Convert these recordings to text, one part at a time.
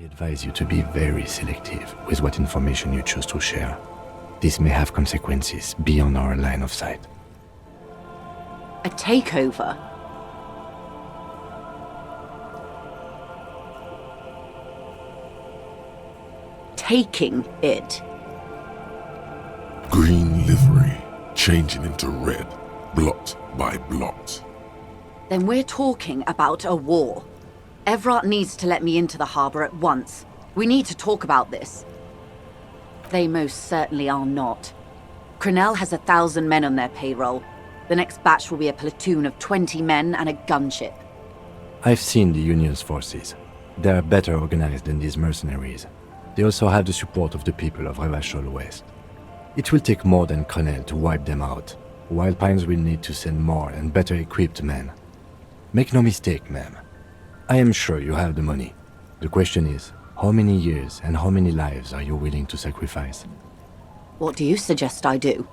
advise you to be very selective with what information you choose to share. This may have consequences beyond our line of sight. A takeover? Taking it? Green livery, changing into red, blot by blot. Then we're talking about a war. Evrart needs to let me into the harbor at once. We need to talk about this. They most certainly are not. Crenell has 1,000 men on their payroll. The next batch will be a platoon of 20 men and a gunship. I've seen the Union's forces. They are better organized than these mercenaries. They also have the support of the people of Revachol West. It will take more than Crenell to wipe them out. Wild Pines will need to send more and better equipped men. Make no mistake, ma'am. I am sure you have the money. The question is, how many years and how many lives are you willing to sacrifice? What do you suggest I do?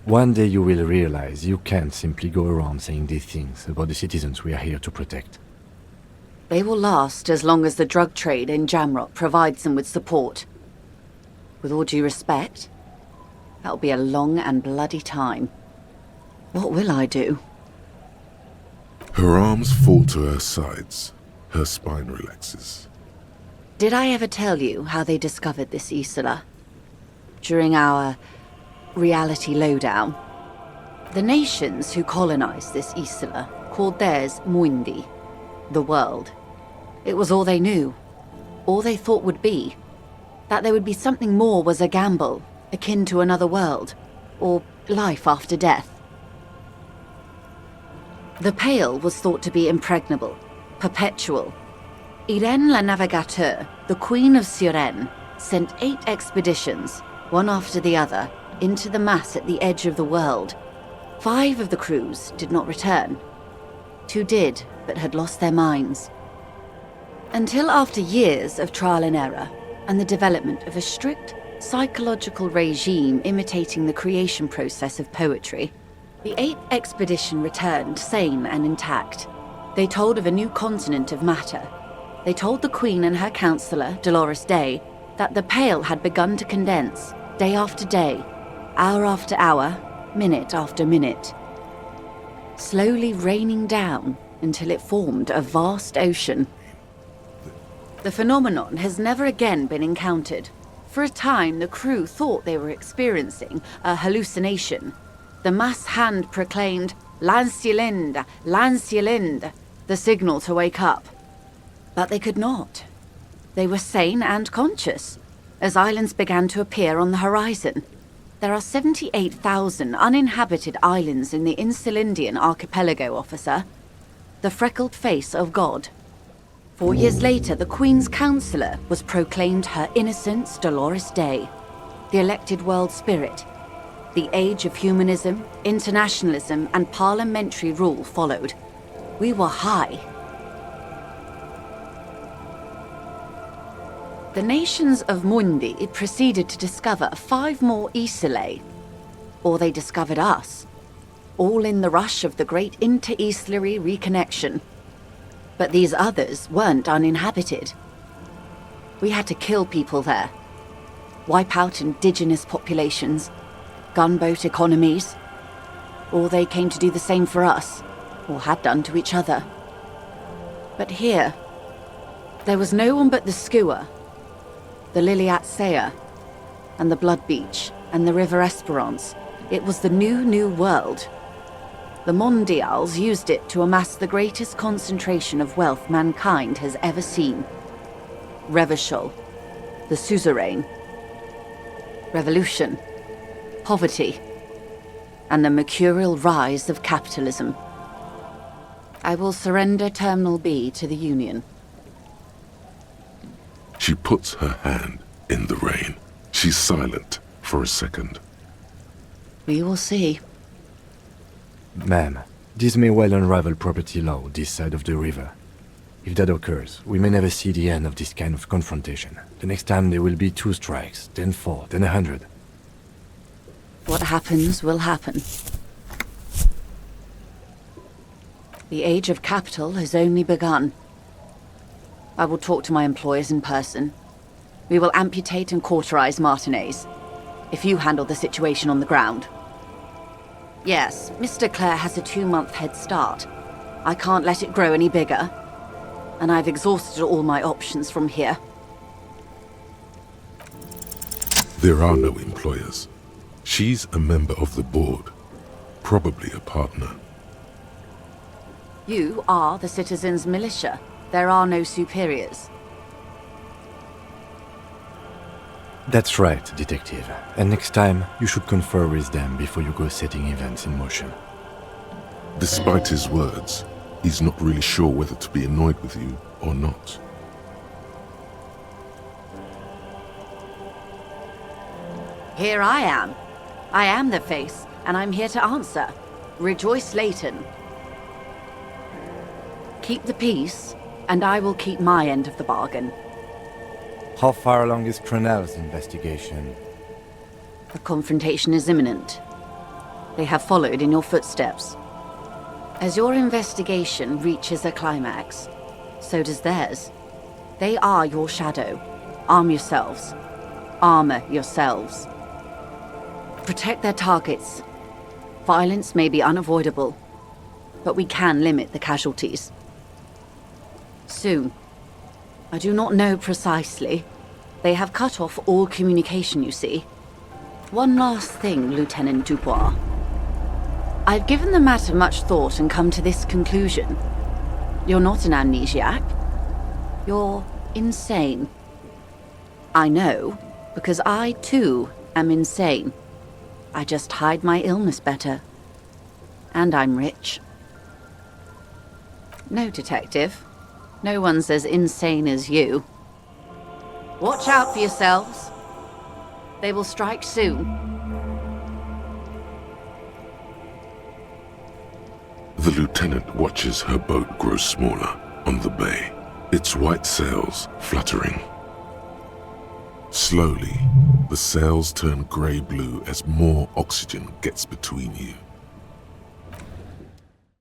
One day you will realize you can't simply go around saying these things about the citizens we are here to protect. They will last as long as the drug trade in Jamrock provides them with support. With all due respect, that'll be a long and bloody time. What will I do? Her arms fall to her sides. Her spine relaxes. Did I ever tell you how they discovered this Isola? During our reality lowdown, the nations who colonized this Isola called theirs Muindi, the world. It was all they knew, all they thought would be. That there would be something more was a gamble, akin to another world, or life after death. The Pale was thought to be impregnable, perpetual. Irene la Navigateur, the Queen of Suren, sent 8 expeditions, one after the other, into the mass at the edge of the world. 5 of the crews did not return. 2 did, but had lost their minds. Until after years of trial and error, and the development of a strict psychological regime imitating the creation process of poetry, the 8th expedition returned sane and intact. They told of a new continent of matter. They told the Queen and her counselor, Dolores Day, that the Pale had begun to condense, day after day, hour after hour, minute after minute, slowly raining down until it formed a vast ocean. The phenomenon has never again been encountered. For a time, the crew thought they were experiencing a hallucination. The mass hand proclaimed, "Lancielinde, Lancielinde," the signal to wake up. But they could not. They were sane and conscious, as islands began to appear on the horizon. There are 78,000 uninhabited islands in the Insulindian archipelago, officer. The freckled face of God. 4 years later, the Queen's Counselor was proclaimed Her Innocence Dolores Day, the elected world spirit. The age of humanism, internationalism, and parliamentary rule followed. We were high. The nations of Mundi proceeded to discover 5 more Isolae. Or they discovered us. All in the rush of the great inter-Islary reconnection. But these others weren't uninhabited. We had to kill people there. Wipe out indigenous populations. Gunboat economies. Or they came to do the same for us. Or had done to each other. But here, there was no one but the Skua, the Liliat Sea, and the Blood Beach, and the River Esperance. It was the new world. The Mondials used it to amass the greatest concentration of wealth mankind has ever seen. Revachol, the suzerain, revolution, poverty, and the mercurial rise of capitalism. I will surrender Terminal B to the Union. She puts her hand in the rain. She's silent for a second. We will see. Ma'am, this may well unravel property law this side of the river. If that occurs, we may never see the end of this kind of confrontation. The next time there will be 2 strikes, then 4, then 100. What happens will happen. The age of capital has only begun. I will talk to my employers in person. We will amputate and cauterize Martinez, if you handle the situation on the ground. Yes, Mr. Clare has a 2-month head start. I can't let it grow any bigger. And I've exhausted all my options from here. There are no employers. She's a member of the board. Probably a partner. You are the citizens' militia. There are no superiors. That's right, Detective. And next time, you should confer with them before you go setting events in motion. Despite his words, he's not really sure whether to be annoyed with you or not. Here I am. I am the face, and I'm here to answer. Rejoice Layton. Keep the peace, and I will keep my end of the bargain. How far along is Cronell's investigation? The confrontation is imminent. They have followed in your footsteps. As your investigation reaches a climax, so does theirs. They are your shadow. Arm yourselves. Armor yourselves. Protect their targets. Violence may be unavoidable, but we can limit the casualties. Soon. I do not know precisely. They have cut off all communication, you see. One last thing, Lieutenant Dubois. I've given the matter much thought and come to this conclusion. You're not an amnesiac. You're insane. I know, because I, too, am insane. I just hide my illness better. And I'm rich. No, Detective. No one's as insane as you. Watch out for yourselves. They will strike soon. The lieutenant watches her boat grow smaller on the bay, its white sails fluttering. Slowly, the sails turn grey-blue as more oxygen gets between you.